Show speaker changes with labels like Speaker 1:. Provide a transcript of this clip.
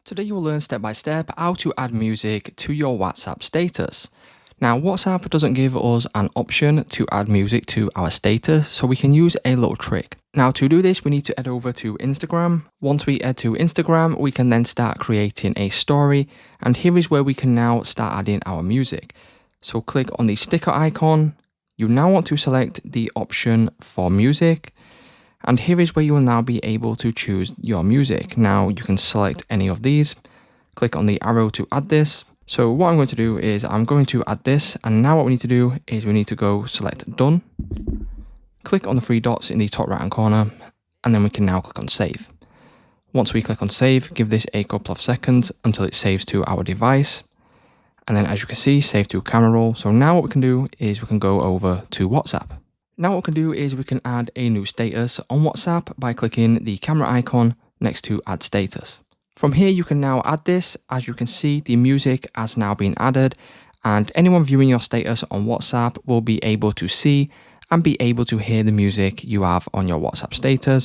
Speaker 1: Today you will learn step by step how to add music to your WhatsApp status. Now WhatsApp doesn't give us an option to add music to our status, so we can use a little trick. Now to do this we need to head over to Instagram. Once we head to Instagram we can then start creating a story, and here is where we can now start adding our music. So click on the sticker icon. You now want to select the option for music. And here is where you will now be able to choose your music. Now you can select any of these, click on the arrow to add this. So what I'm going to do is I'm going to add this, and now what we need to do is we need to go select done, click on the three dots in the top right hand corner, and then we can now click on save. Once we click on save, give this a couple of seconds until it saves to our device. And then as you can see, save to camera roll. So now what we can do is we can go over to WhatsApp. Now what we can do is we can add a new status on WhatsApp by clicking the camera icon next to add status. From here you can now add this. As you can see, the music has now been added, and anyone viewing your status on WhatsApp will be able to see and be able to hear the music you have on your WhatsApp status.